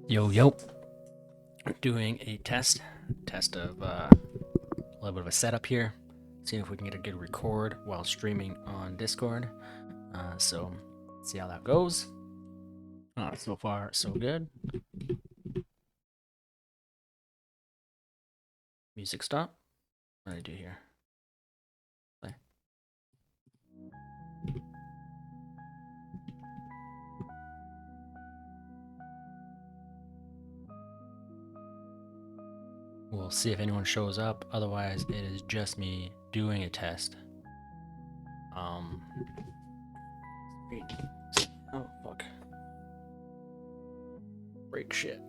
Yo, doing a test of a little bit of a setup here, seeing if we can get a good record while streaming on Discord. So see how that goes. So far, so good. Music stop. What do I do here? Play. We'll see if anyone shows up. Otherwise, it is just me doing a test. Oh fuck. Break shit.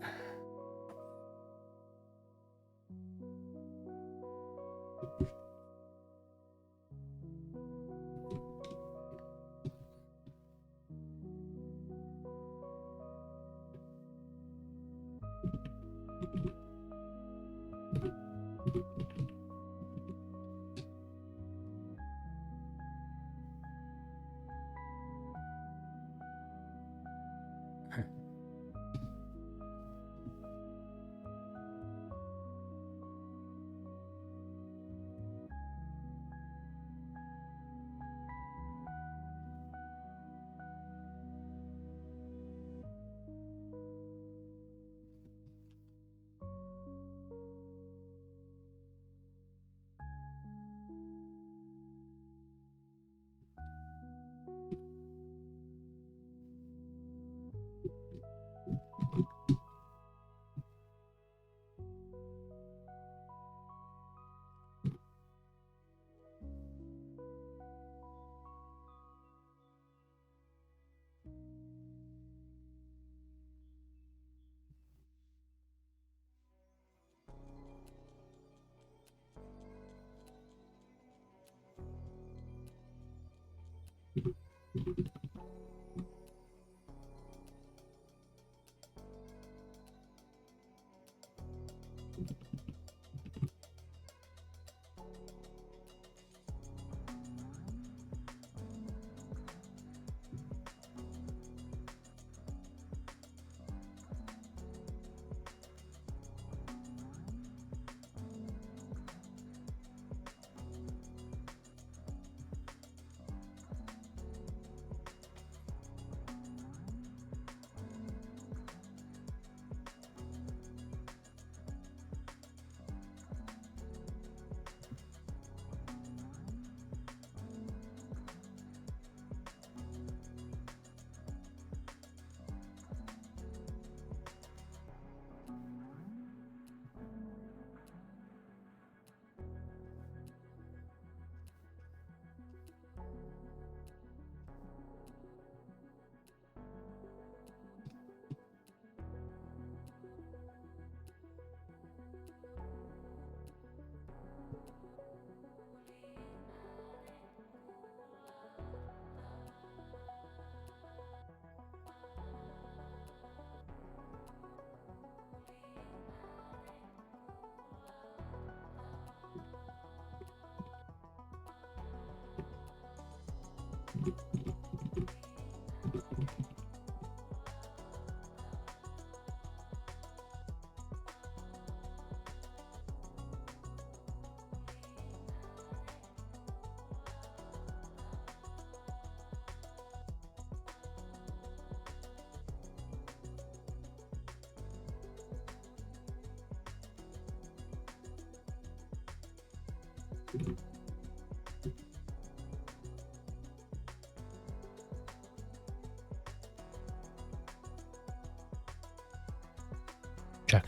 Check.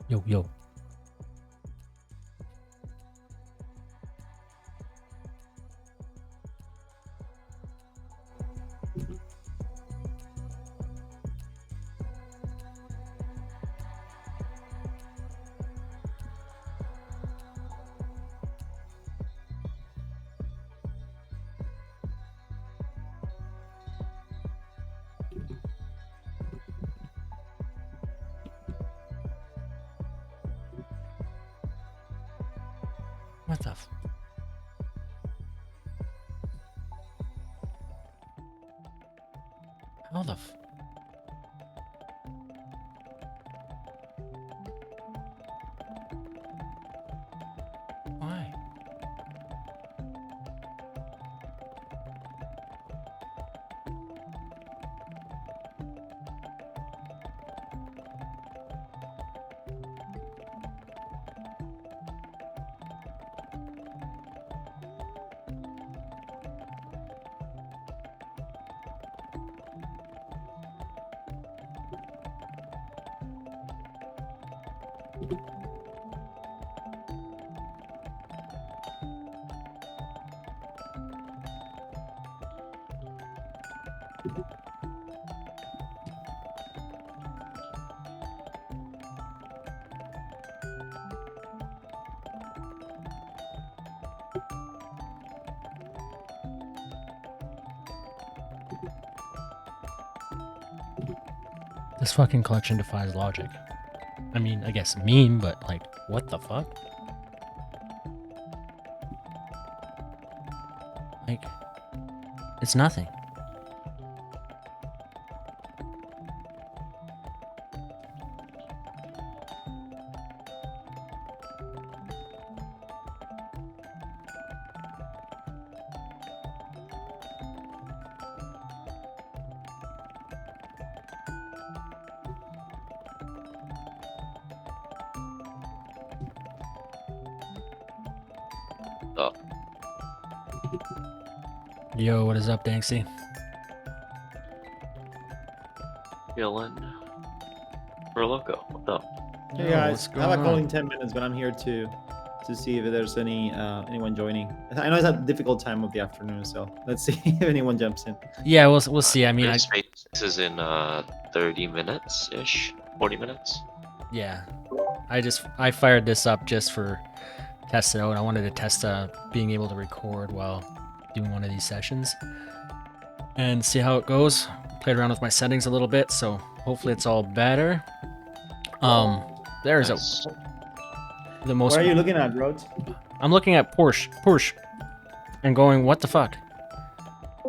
Yo. What the? How the? Why? This fucking collection defies logic. I mean, I guess meme, but like, what the fuck? Like, it's nothing. Oh, Yo, what is up, Danksy? chillin'. Loco, what's up? Hey Yo, guys, what's I have a going call on? in 10 minutes, but I'm here to see if there's anyone joining. I know it's a difficult time of the afternoon, so let's see if anyone jumps in. Yeah, we'll see. I mean, This space is in 30 minutes ish, 40 minutes. yeah, I fired this up just for test it out. I wanted to test being able to record while doing one of these sessions and see how it goes. Played around with my settings a little bit, so hopefully it's all better. There's Nice. the most. What are you looking at, Rhodes? I'm looking at Porsche, and going, what the fuck?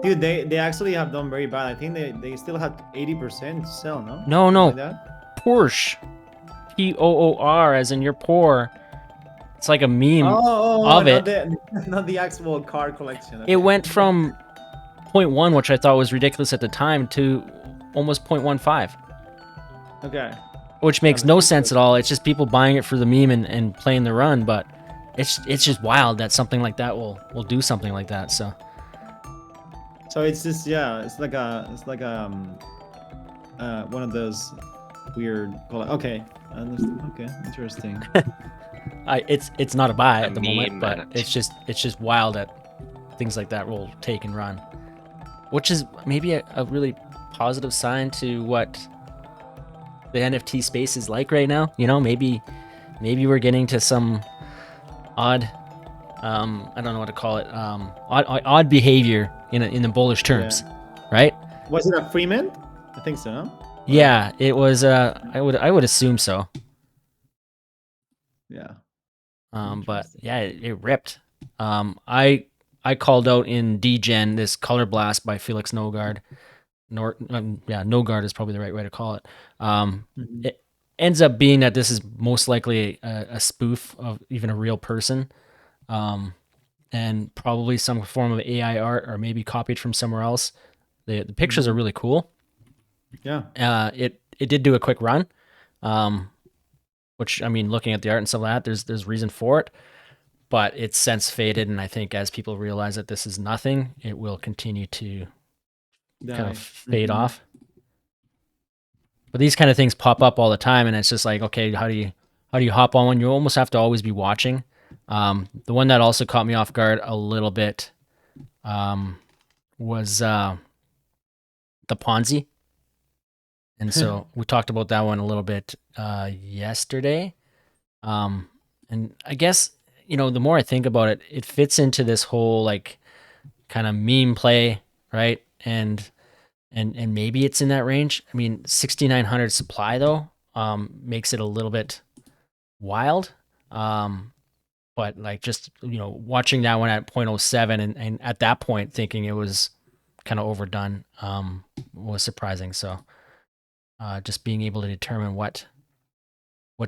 Dude, they actually have done very bad. I think they still have 80% sell, no? No, Like that? Porsche, Poor, as in you're poor. It's like a meme of not it. not the actual car collection. It went from 0.1, which I thought was ridiculous at the time, to almost 0.15, Okay. which makes but no people- sense at all. It's just people buying it for the meme and playing the run, but it's just wild that something like that will do something like that. So So it's just it's like one of those weird. Okay. I understand. Okay, interesting. it's not a buy A at the moment, meme, but man. it's just wild that things like that will take and run, which is maybe a really positive sign to what the NFT space is like right now. You know, maybe we're getting to some odd, I don't know what to call it, odd behavior in the bullish terms, right? Was it a free mint? I think so. No? Yeah, it was. I would assume so. Yeah. But Interesting. yeah, it ripped. I called out in DGen this Color Blast by Felix Nogard. Nogard is probably the right way to call it. Mhm. It ends up being that this is most likely a spoof of even a real person, and probably some form of AI art or maybe copied from somewhere else. The pictures are really cool. Yeah. It did do a quick run, which, I mean, looking at the art and stuff like that, there's reason for it, but it's since faded, and I think as people realize that this is nothing, it will continue to kind Die. of fade Mhm. off. But these kind of things pop up all the time, and it's just like, okay, how do you hop on one? You almost have to always be watching. The one that also caught me off guard a little bit was the Ponzi. And so we talked about that one a little bit yesterday. And I guess, the more I think about it, it fits into this whole like kind of meme play, right? And maybe it's in that range. I mean, 6,900 supply though makes it a little bit wild. But but like just watching that one at 0.07 and at that point thinking it was kind of overdone was surprising. So just being able to determine what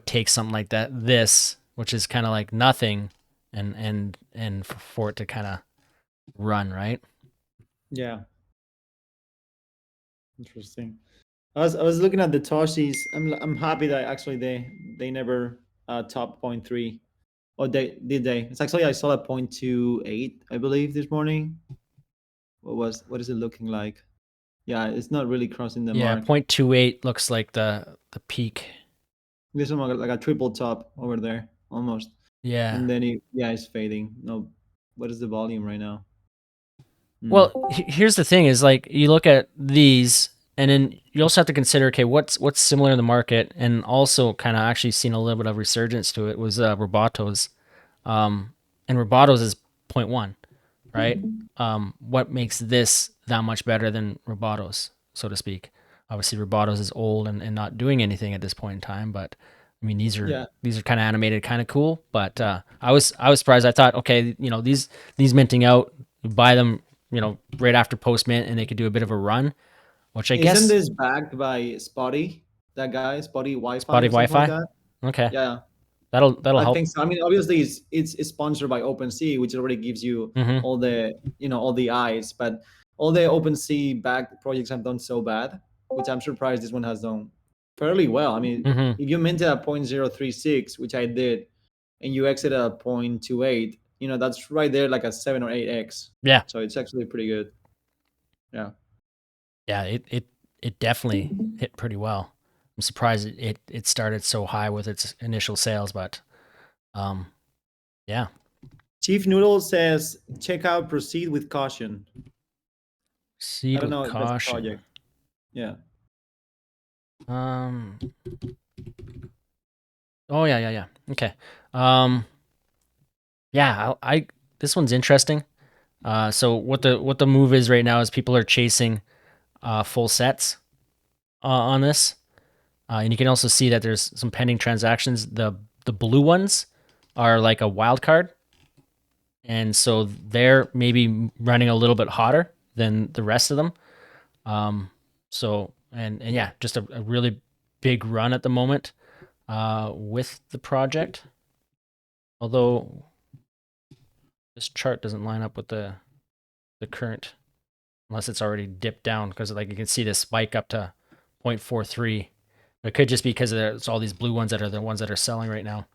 takes something like this, which is kind of like nothing, and for it to kind of run, right? Yeah. Interesting. I was looking at the Toshis. I'm happy that actually they never top point 0.3. Or they? It's actually I saw a 0.28, I believe, this morning. What is it looking like? Yeah, it's not really crossing the Yeah, mark. 0.28 looks like the peak. This one like a triple top over there, almost. Yeah. And then it's fading. No, what is the volume right now? Well, here's the thing: is like you look at these, and then you also have to consider, okay, what's similar in the market, and also kind of actually seen a little bit of resurgence to it was Robotos, and Robotos is 0.1, right? What makes this that much better than Robotos, so to speak? Obviously, Robotos is old and not doing anything at this point in time, but I mean Yeah. these are kind of animated, kind of cool. But I was surprised. I thought, okay, these minting out, you buy them, right after post mint, and they could do a bit of a run, which I Isn't guess this backed by Spotty? That guy, Spotty Wi-Fi spotty or something like Wi-Fi. that? Okay, Yeah, that'll I help. think so. I mean, obviously, it's sponsored by OpenSea, which already gives you Hmm. all the all the eyes. But all the OpenSea backed projects have done so bad, which I'm surprised this one has done fairly well. I mean, Hmm. if you minted at 0.036, which I did, and you exit at 0.28, that's right there like a 7 or 8x. Yeah, So it's actually pretty good. Yeah. yeah. It definitely hit pretty well. I'm surprised it started so high with its initial sales, but um, yeah. Chief Noodle says, check out Proceed with Caution. I Seed don't with know if that's a caution. project. Yeah. Um. Oh yeah, yeah, yeah. Okay. Um. Yeah. I this one's interesting. So what the move is right now is people are chasing full sets on this, and you can also see that there's some pending transactions. The blue ones are like a wild card, and so they're maybe running a little bit hotter than the rest of them. So and yeah, just a really big run at the moment with the project. Although this chart doesn't line up with the current, unless it's already dipped down, because like you can see this spike up to 0.43. It could just be because there's all these blue ones that are the ones that are selling right now.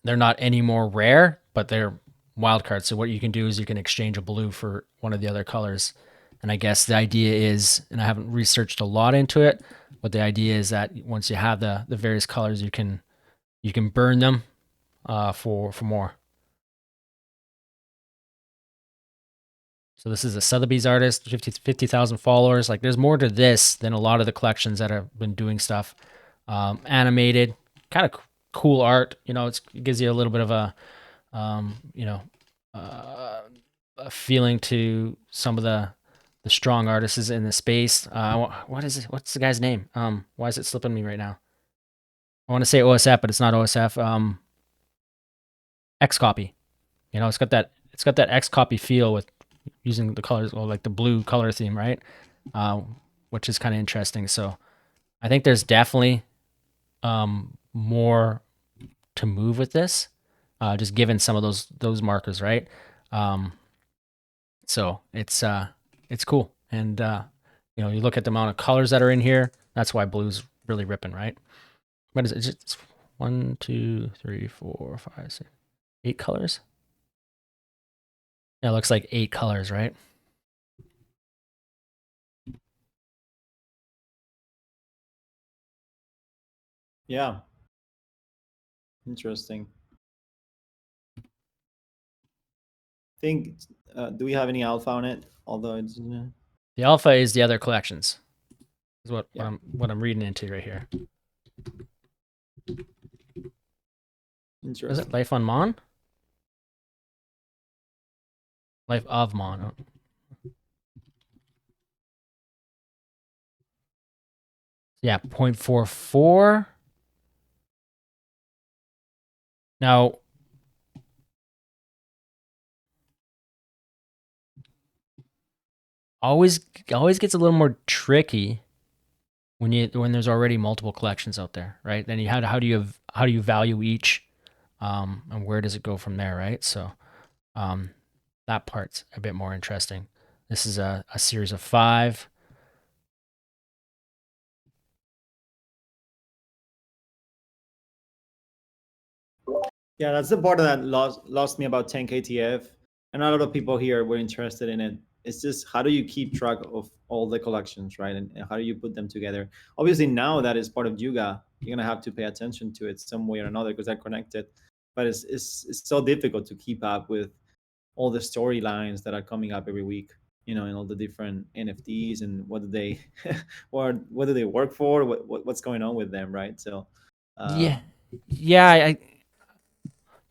They're not any more rare, but they're wild cards. So what you can do is you can exchange a blue for one of the other colors. And I guess the idea is, and I haven't researched a lot into it, but the idea is that once you have the various colors, you can burn them for more. So this is a Sotheby's artist, 50,000 followers. Like there's more to this than a lot of the collections that have been doing stuff. Animated, kind of cool art. It gives you a little bit of a feeling to some of the strong artists in the space. What is it? What's the guy's name? Why is it slipping me right now? I want to say OSF, but it's not OSF. X copy. It's got that X copy feel with using the colors, or like the blue color theme, right? Uh, which is kind of interesting. So I think there's definitely more to move with this, just given some of those markers, right? Um, so it's cool, and you look at the amount of colors that are in here. That's why blue's really ripping, right? What is it? It's 1, 2, 3, 4, 5, 6, 8 colors. Yeah, it looks like 8 colors, right? Yeah. Interesting. Think, do we have any alpha on it? Although it's The alpha is the other collections. Is what yeah. I'm reading into right here. Is it Interesting. Life on Mon? Life of Mon. Oh. Yeah, 0.44. Now, always gets a little more tricky when there's already multiple collections out there, right? Then how do you value each, and where does it go from there, right? So that part's a bit more interesting. This is a series of 5. Yeah, that's the part that lost me about 10 KTF, and a lot of people here were interested in it. It's just how do you keep track of all the collections, right? And how do you put them together? Obviously, now that is part of Yuga, you're gonna have to pay attention to it some way or another because they're connected. But it's so difficult to keep up with all the storylines that are coming up every week. And all the different NFTs and what do they, what do they work for? What's going on with them, right? So, Yeah, um, yeah.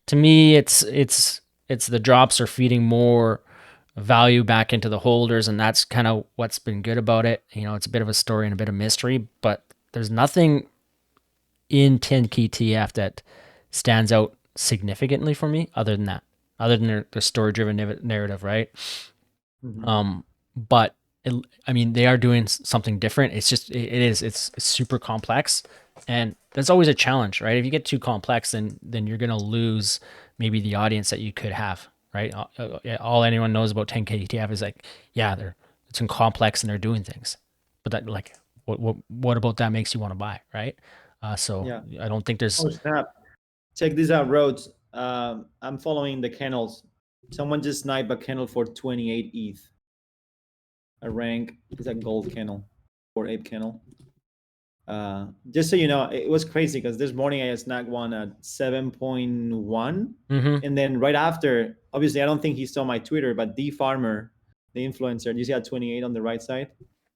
To me, it's the drops are feeding more value back into the holders, and that's kind of what's been good about it. It's a bit of a story and a bit of mystery, but there's nothing in 10 KTF that stands out significantly for me other than that, other than the story driven narrative, right? mhm. But I mean, they are doing something different. It's just it's super complex, and that's always a challenge, right? If you get too complex, then you're gonna lose maybe the audience that you could have, right? All anyone knows about 10K ETF is like, yeah, it's complex and they're doing things, but that, like, what about that makes you want to buy, right? So Yeah. I don't think there's. Oh snap! Check this out, Rhodes. I'm following the kennels. Someone just sniped a kennel for 28 ETH. A rank is a gold kennel or ape kennel. Just so you know, it was crazy because this morning I snagged one at 7.1, Mhm. and then right after, obviously I don't think he saw my Twitter, but D Farmer, the influencer, you see at 28 on the right side,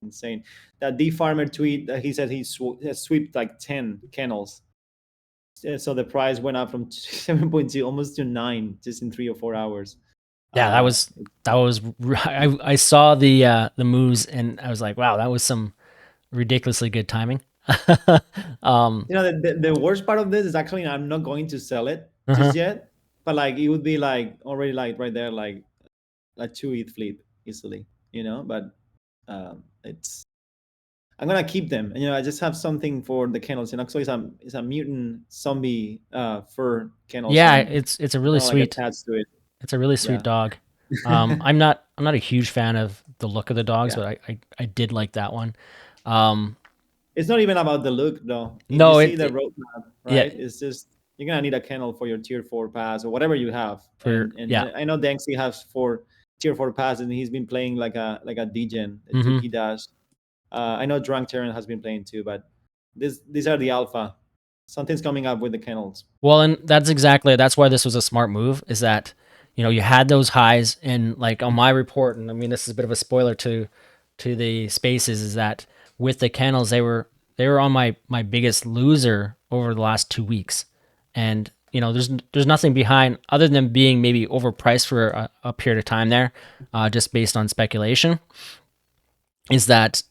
insane. That D Farmer tweet that he said he has swept like 10 kennels. So the price went up from 7.2 almost to 9 just in 3 or 4 hours. Yeah, Uh, that was I saw the moves and I was like, wow, that was some ridiculously good timing. um, the worst part of this is actually I'm not going to sell it uh-huh. just yet, but like it would be like already like right there, like 2 ETH flip easily, But it's I'm gonna keep them, and I just have something for the kennels, and actually it's a mutant zombie fur kennel, so Yeah, I'm it's a really kind of like sweet attached to it. it's a really sweet Yeah, dog. I'm not a huge fan of the look of the dogs, yeah. but I did like that one. Um, It's not even about the look though. You no, see the roadmap, yeah, right? It's just you're gonna need a kennel for your tier 4 pass or whatever you have. for And yeah. I know Danksy has 4 tier 4 passes, and he's been playing like a degen, a Hmm. Juki Dash. I know Drunk Terran has been playing too, but these are the alpha. Something's coming up with the kennels. Well, and that's why this was a smart move. Is that you had those highs, and like on my report, and I mean this is a bit of a spoiler to the spaces, is that with the kennels they were on my biggest loser over the last 2 weeks, and there's nothing behind other than being maybe overpriced for a period of time there, just based on speculation. Is that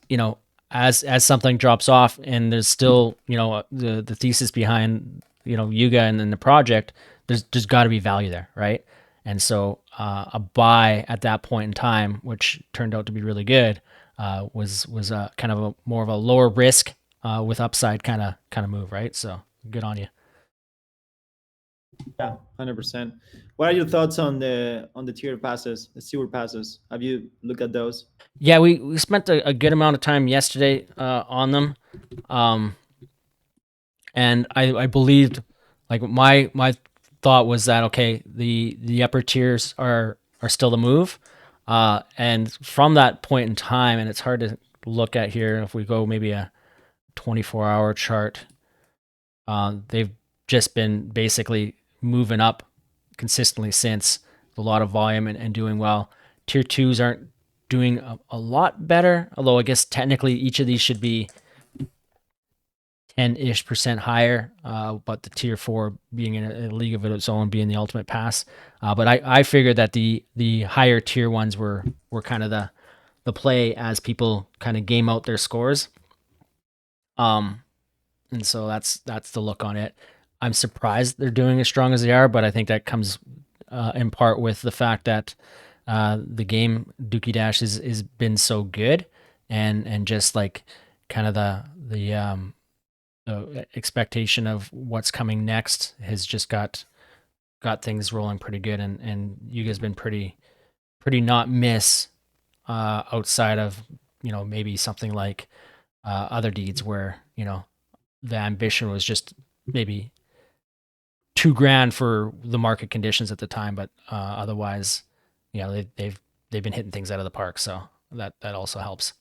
as something drops off and there's still the thesis behind Yuga and then the project, there's got to be value there, right? And so a buy at that point in time, which turned out to be really good, was a kind of a more of a lower risk with upside kind of move, right? So good on you. Yeah, 100%. What are your thoughts on the tier passes, the sewer passes? Have you looked at those? Yeah, we spent a good amount of time yesterday on them. Um, and I believed, like, my thought was that okay, the upper tiers are still the move, and from that point in time, and it's hard to look at here if we go maybe a 24-hour chart, they've just been basically moving up consistently since, a lot of volume and doing well. Tier twos aren't doing a lot better, although I guess technically each of these should be 10-ish% higher, but the tier 4 being in a league of its own, being the ultimate pass. But I figured that the higher tier ones were kind of the play as people kind of game out their scores. And so that's the look on it. I'm surprised they're doing as strong as they are, but I think that comes in part with the fact that the game Dookie Dash is been so good, and just like kind of the expectation of what's coming next has just got things rolling pretty good, and you guys been pretty not miss outside of maybe something like other deeds where the ambition was just maybe $2,000 for the market conditions at the time, but otherwise, they've been hitting things out of the park, so that also helps.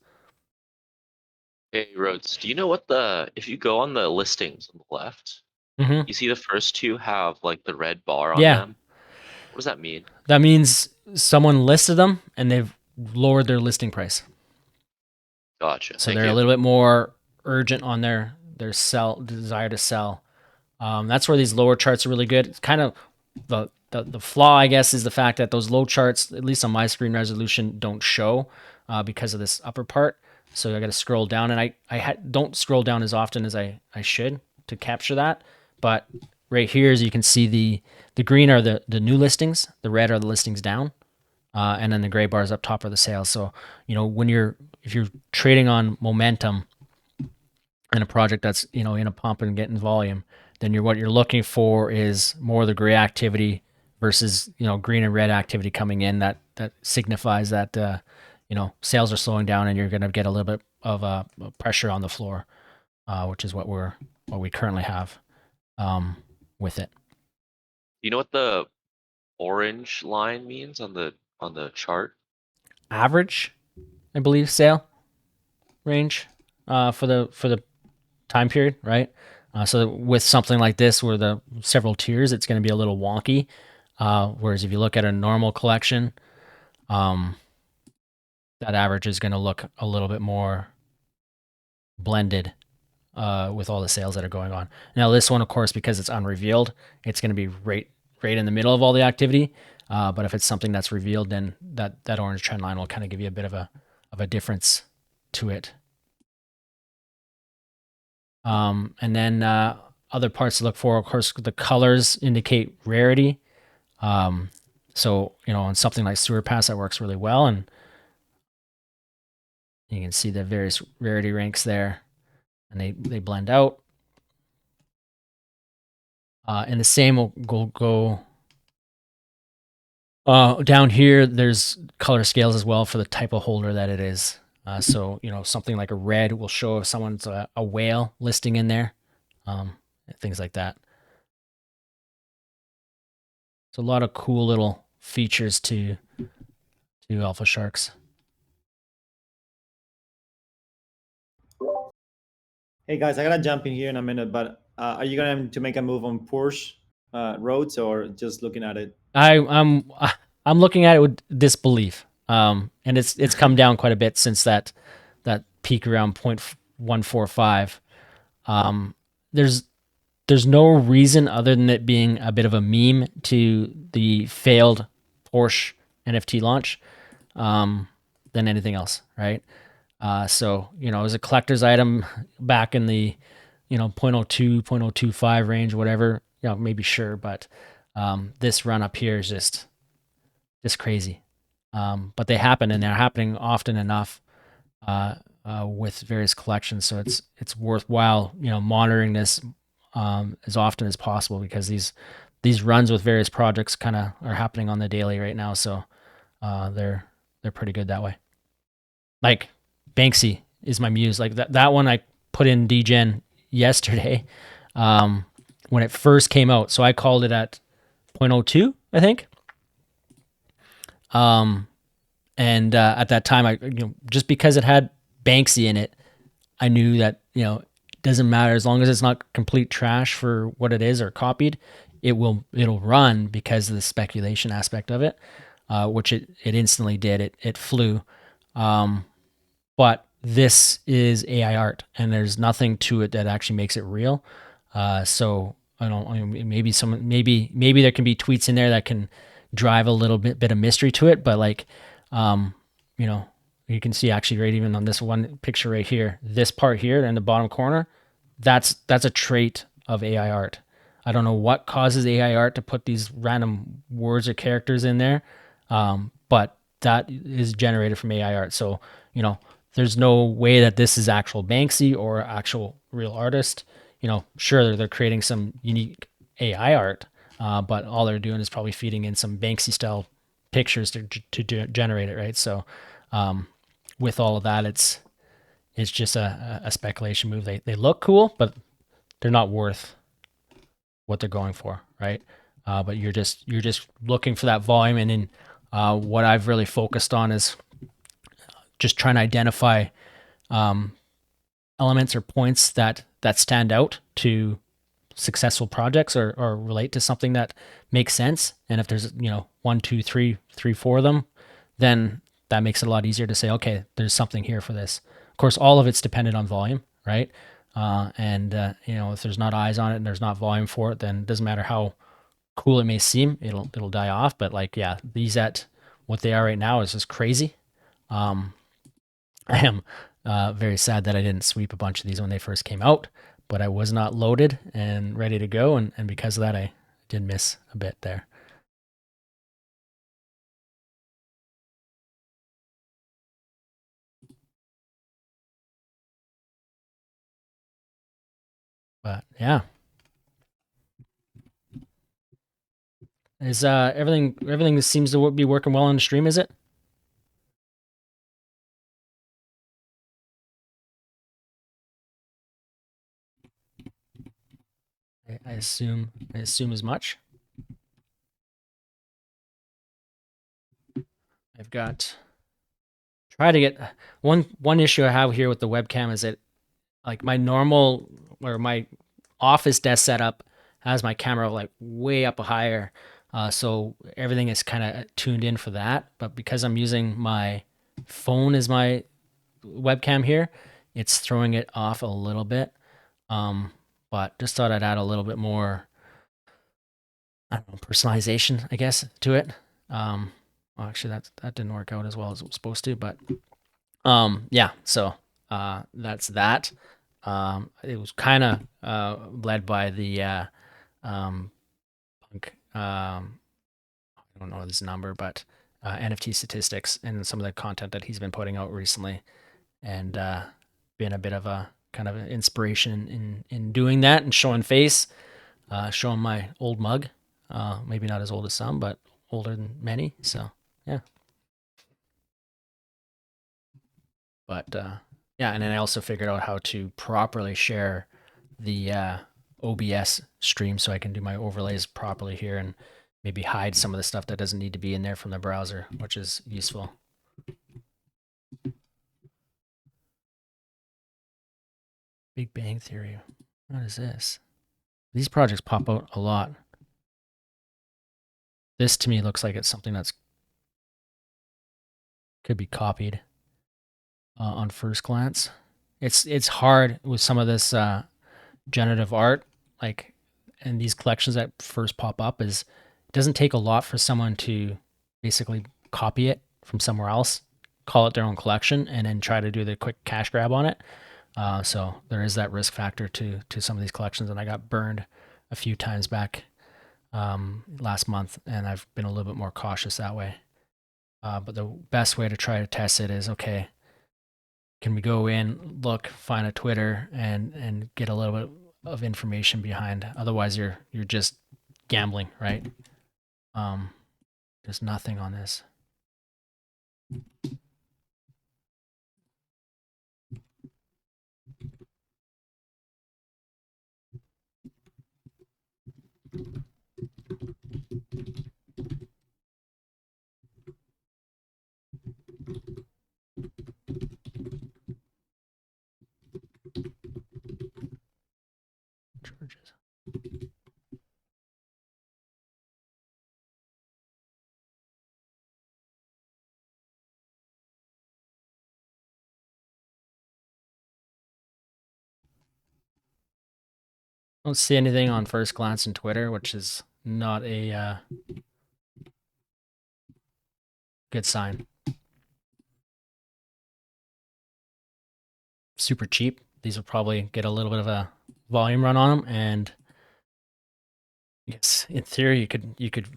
Hey, Rhodes, do you know what if you go on the listings on the left, Hmm. you see the first two have like the red bar on Yeah, them? What does that mean? that means someone listed them and they've lowered their listing price, Gotcha. so Thank they're a you. little bit more urgent on their desire to sell. That's where these lower charts are really good. It's kind of the flaw, I guess, is the fact that those low charts, at least on my screen resolution, don't show because of this upper part. So I got to scroll down, and I don't scroll down as often as I should to capture that. But right here, as you can see, the green are the new listings, the red are the listings down, and then the gray bars up top are the sales. So if you're trading on momentum in a project that's in a pump and getting volume, then what you're looking for is more of the gray activity versus green and red activity coming in. That signifies that sales are slowing down, and you're going to get a little bit of pressure on the floor, which is what we currently have with it. You know what the orange line means on the chart? Average, I believe, sale range for the time period, right? So with something like this, where the several tiers, it's going to be a little wonky. Whereas if you look at a normal collection, that average is going to look a little bit more blended with all the sales that are going on. Now this one, of course, because it's unrevealed, it's going to be right in the middle of all the activity. But if it's something that's revealed, then that orange trend line will kind of give you a bit of a difference to it. And then other parts to look for, of course, the colors indicate rarity. So, on something like Sewer Pass, that works really well. And you can see the various rarity ranks there, and they blend out. And the same will go down here. There's color scales as well for the type of holder that it is. So, something like a red will show if someone's a whale listing in there, things like that. So a lot of cool little features to Alpha Sharks. Hey guys, I gotta jump in here in a minute, but are you going to make a move on Porsche roads or just looking at it? I'm looking at it with disbelief, and it's come down quite a bit since that peak around 0.145. There's no reason other than it being a bit of a meme to the failed Porsche NFT launch than anything else, right? So as a collector's item back in the 0.02, 0.025 range, whatever, maybe sure, but this run up here is just crazy. But they happen, and they're happening often enough with various collections, so it's worthwhile monitoring this as often as possible, because these runs with various projects kind of are happening on the daily right now, so they're pretty good that way. Like Banksy is my muse. Like that one I put in DGen yesterday when it first came out. So I called it at 0.02, I think. And at that time, I just because it had Banksy in it, I knew that it doesn't matter as long as it's not complete trash for what it is or copied. It'll run because of the speculation aspect of it, which it instantly did. It flew. But this is AI art, and there's nothing to it that actually makes it real. So maybe there can be tweets in there that can drive a little bit of mystery to it, but like, you can see actually right even on this one picture right here, this part here in the bottom corner, that's a trait of AI art. I don't know what causes AI art to put these random words or characters in there, but that is generated from AI art. So, you know, there's no way that this is actual Banksy or actual real artist. You know, sure, they're creating some unique AI art, but all they're doing is probably feeding in some Banksy style pictures to generate it, right? So, with all of that, it's just a speculation move. They look cool, but they're not worth what they're going for, right? But you're just looking for that volume, and then what I've really focused on is just trying to identify elements or points that stand out to successful projects or relate to something that makes sense. And if there's one, two, three, four of them, then that makes it a lot easier to say, okay, there's something here for this. Of course, all of it's dependent on volume, right? And if there's not eyes on it and there's not volume for it, then it doesn't matter how cool it may seem, it'll die off. But like, yeah, these at what they are right now is just crazy. I am very sad that I didn't sweep a bunch of these when they first came out, but I was not loaded and ready to go, and because of that, I did miss a bit there. But yeah, is everything seems to be working well on the stream? Is it? I assume as much. I've got try to get one issue I have here with the webcam is that like my normal or my office desk setup has my camera like way up higher, so everything is kind of tuned in for that. But because I'm using my phone as my webcam here, it's throwing it off a little bit. But just thought I'd add a little bit more, I don't know, personalization, I guess, to it. Well, actually, that didn't work out as well as it was supposed to, but yeah. So that's that. It was kind of led by the punk. I don't know his number, but NFT statistics and some of the content that he's been putting out recently, and been a bit of a kind of an inspiration in doing that and showing face, showing my old mug. Maybe not as old as some, but older than many. So yeah. But yeah, and then I also figured out how to properly share the OBS stream so I can do my overlays properly here and maybe hide some of the stuff that doesn't need to be in there from the browser, which is useful. Big Bang Theory. What is this? These projects pop out a lot. This to me looks like it's something that's could be copied on first glance. It's hard with some of this generative art, like, and these collections that first pop up is it doesn't take a lot for someone to basically copy it from somewhere else, call it their own collection, and then try to do the quick cash grab on it. So there is that risk factor to some of these collections, and I got burned a few times back last month, and I've been a little bit more cautious that way. But the best way to try to test it is, okay, can we go in, look, find a Twitter, and get a little bit of information behind? Otherwise, you're just gambling, right? There's nothing on this. Charges. Don't see anything on first glance in Twitter, which is not a good sign. Super cheap. These will probably get a little bit of a volume run on them, and Yes, in theory, you could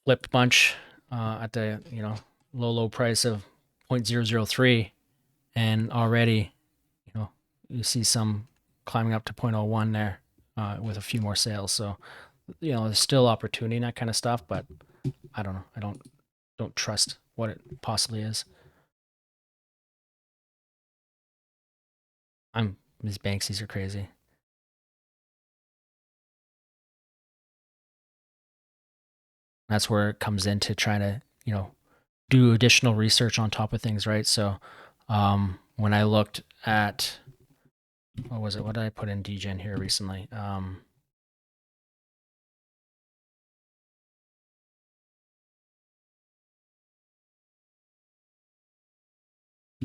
flip a bunch at the low price of 0.003, and already you see some climbing up to 0.01 there with a few more sales. So there's still opportunity in that kind of stuff, but I don't know. I don't trust what it possibly is. These Banksies are crazy. That's where it comes into trying to do additional research on top of things, right? So when I looked at what was it? What did I put in DGen here recently?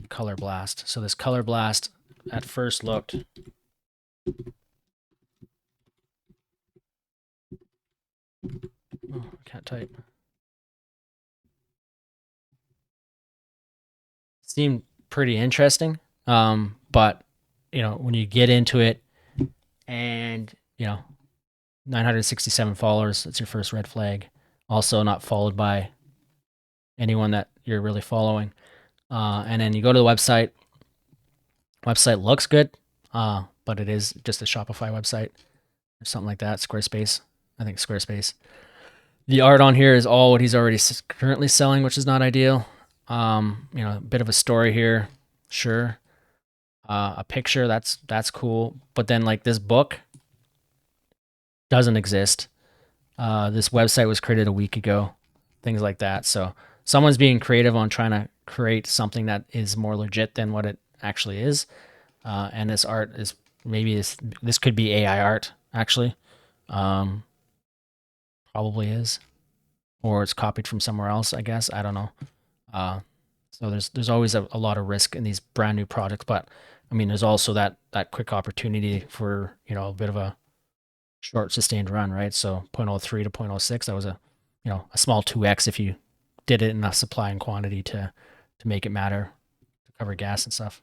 Color Blast. So this Color Blast at first looked I can't type. Seemed pretty interesting. But when you get into it and 967 followers, that's your first red flag. Also not followed by anyone that you're really following. And then you go to the website. Website looks good, but it is just a Shopify website or something like that. Squarespace. I think Squarespace. The art on here is all what he's already currently selling, which is not ideal. A bit of a story here, sure. A picture, that's cool. But then like this book doesn't exist. This website was created a week ago, things like that. So someone's being creative on trying to create something that is more legit than what it actually is. And this art is this could be AI art actually. Probably is, or it's copied from somewhere else. I guess I don't know. So there's always a lot of risk in these brand new products, but I mean there's also that quick opportunity for a bit of a short sustained run, right? So 0.03 to 0.06, that was a a small 2x if you did it enough supply and quantity to make it matter, to cover gas and stuff.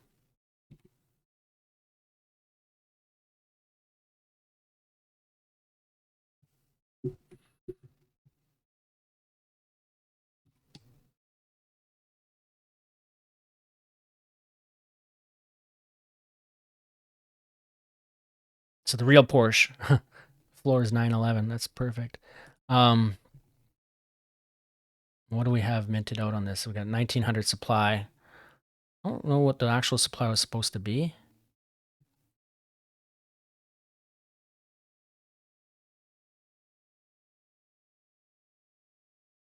So the real Porsche floor is 911. That's perfect. What do we have minted out on this? We got 1900 supply. I don't know what the actual supply was supposed to be.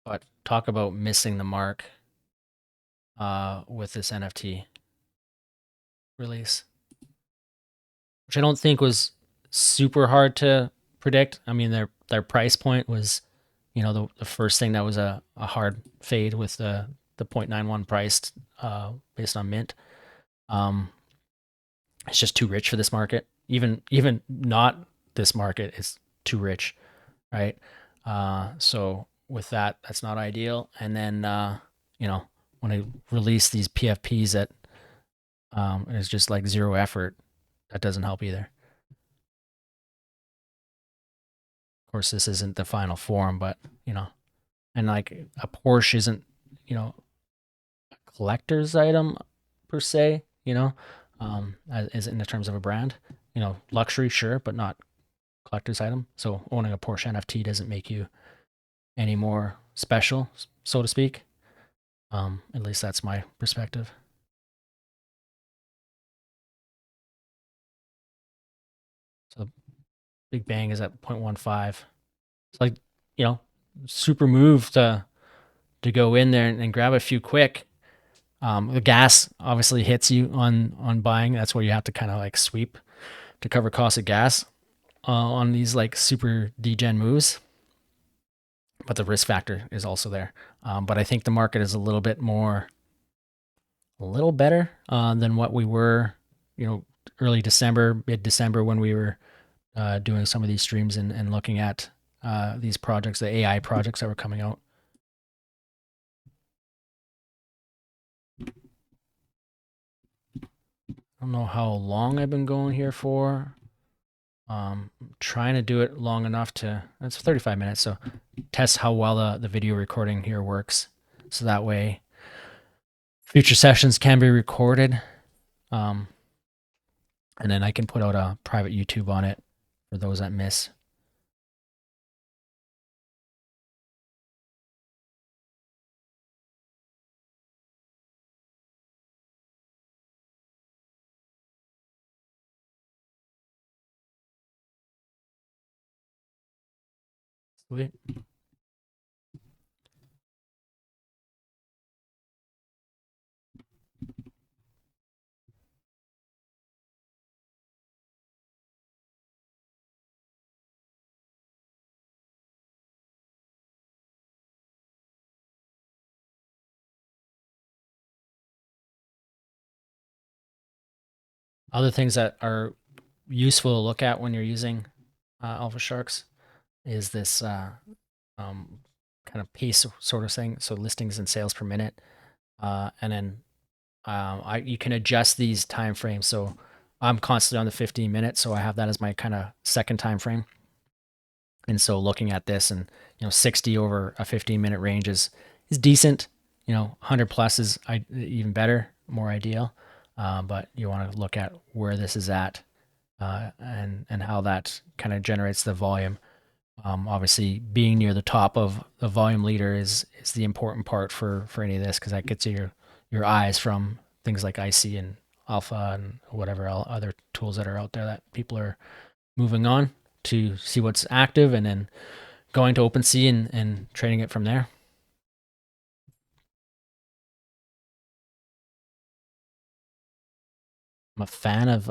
But talk about missing the mark with this NFT release, which I don't think was super hard to predict. I mean, their price point was, the first thing that was a hard fade with the 0.91 priced based on mint. It's just too rich for this market. Even not this market is too rich, right? So with that, that's not ideal. And then when I release these PFPs that it's just like zero effort, that doesn't help either. Of course, this isn't the final form, but and like a Porsche isn't a collector's item per se, as in the terms of a brand. Luxury, sure, but not collector's item. So owning a Porsche NFT doesn't make you any more special, so to speak. At least that's my perspective. So Big Bang is at 0.15. It's like, super move to go in there and grab a few quick. The gas obviously hits you on buying. That's where you have to kind of like sweep to cover cost of gas on these like super degen moves. But the risk factor is also there. But I think the market is a little better than what we were, early December, mid December when we were doing some of these streams and looking at these projects, the AI projects that were coming out. I don't know how long I've been going here for. Trying to do it long enough to, it's 35 minutes, so test how well the video recording here works. So that way future sessions can be recorded. And then I can put out a private YouTube on it for those that miss. Sweet. Other things that are useful to look at when you're using Alpha Sharks is this kind of pace sort of thing. So listings and sales per minute, and then you can adjust these time frames. So I'm constantly on the 15 minutes, so I have that as my kind of second time frame. And so looking at this, and 60 over a 15-minute range is decent. 100 plus is even better, more ideal. But you want to look at where this is at, and how that kind of generates the volume. Obviously, being near the top of the volume leader is the important part for any of this, because that gets your eyes from things like IC and Alpha and whatever other tools that are out there that people are moving on to see what's active, and then going to OpenSea and trading it from there. I'm a fan of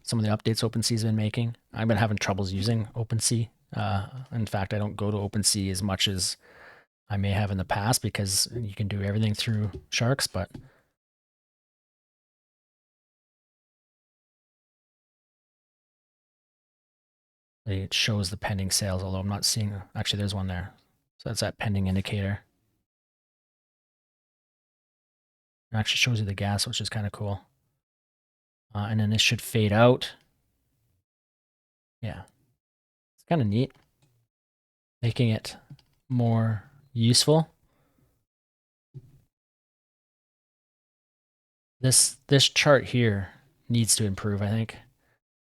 some of the updates OpenSea's been making. I've been having troubles using OpenSea. In fact, I don't go to OpenSea as much as I may have in the past, because you can do everything through Sharks, but it shows the pending sales, although I'm not seeing, actually there's one there. So that's that pending indicator. It actually shows you the gas, which is kind of cool. And then this should fade out. Yeah, it's kind of neat, making it more useful. This chart here needs to improve, I think. I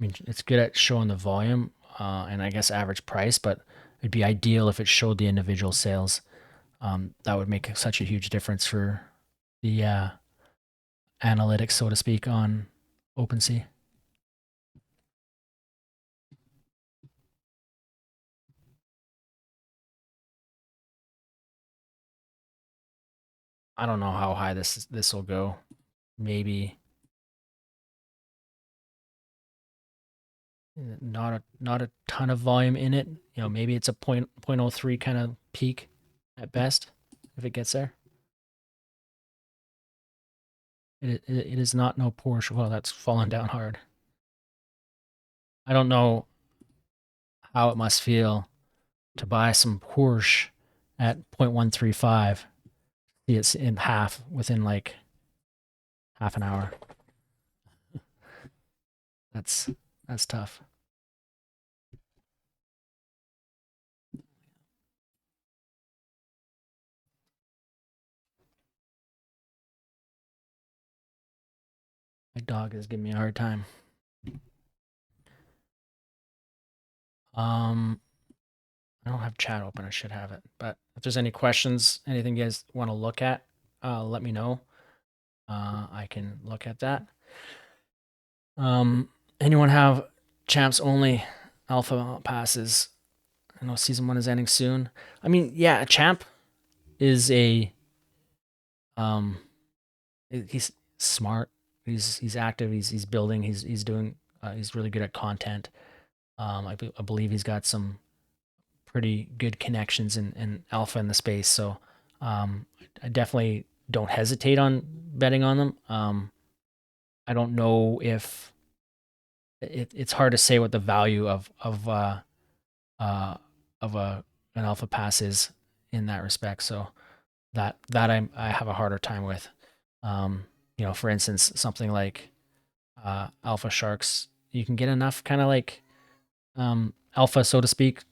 mean, it's good at showing the volume and I guess average price, but it'd be ideal if it showed the individual sales. That would make such a huge difference for the analytics, so to speak, on OpenSea. I don't know how high this will go. Maybe not a ton of volume in it. Maybe it's a 0.03 kind of peak at best if it gets there. It is not no Porsche. Well, that's fallen down hard. I don't know how it must feel to buy some Porsche at 0.135. See, it's in half within like half an hour. That's tough. My dog is giving me a hard time. I don't have chat open. I should have it. But if there's any questions, anything you guys want to look at, let me know. I can look at that. Anyone have champs only alpha passes? I know season 1 is ending soon. I mean, yeah, a champ is he's smart. He's active. He's building. He's doing. He's really good at content. I believe he's got some pretty good connections in alpha in the space. So I definitely don't hesitate on betting on them. I don't know if it's hard to say what the value of an alpha pass is in that respect. So that I have a harder time with. For instance, something like Alpha Sharks, you can get enough kind of like alpha, so to speak,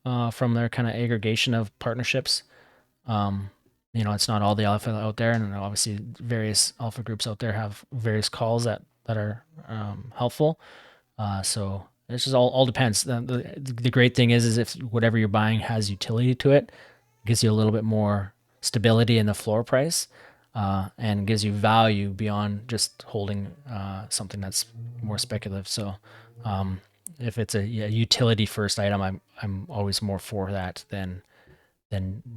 from their kind of aggregation of partnerships. It's not all the alpha out there, and obviously various alpha groups out there have various calls that are helpful. So it just all depends. The great thing is if whatever you're buying has utility to it, gives you a little bit more stability in the floor price, and gives you value beyond just holding something that's more speculative. So if it's a utility first item, I'm always more for that than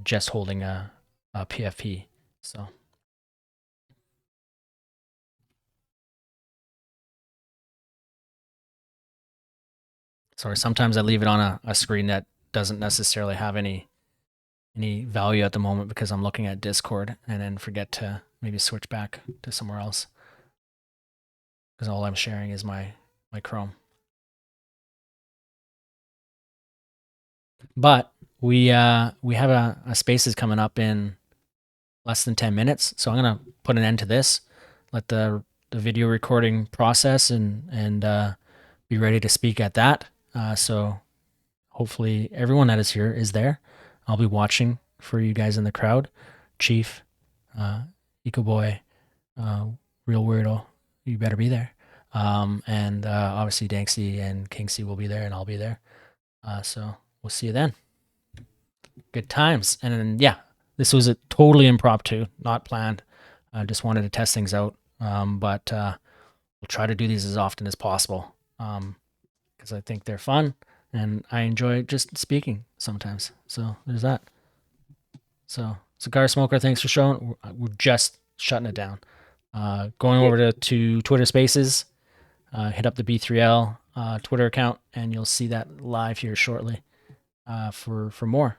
just holding a PFP. So. Sorry, sometimes I leave it on a screen that doesn't necessarily have any value at the moment because I'm looking at Discord and then forget to maybe switch back to somewhere else because all I'm sharing is my Chrome. But we have a Spaces coming up in less than 10 minutes, so I'm gonna put an end to this, let the video recording process and be ready to speak at that. So hopefully everyone that is here is there. I'll be watching for you guys in the crowd. Chief, Eco Boy, Real Weirdo, you better be there. And obviously Danksy and Kingsy will be there, and I'll be there. So we'll see you then. Good times. And then, yeah, this was a totally impromptu, not planned. I just wanted to test things out. But we'll try to do these as often as possible because I think they're fun. And I enjoy just speaking sometimes. So there's that. So Cigar Smoker, thanks for showing. We're just shutting it down. Going over to Twitter Spaces, hit up the B3L Twitter account, and you'll see that live here shortly for more.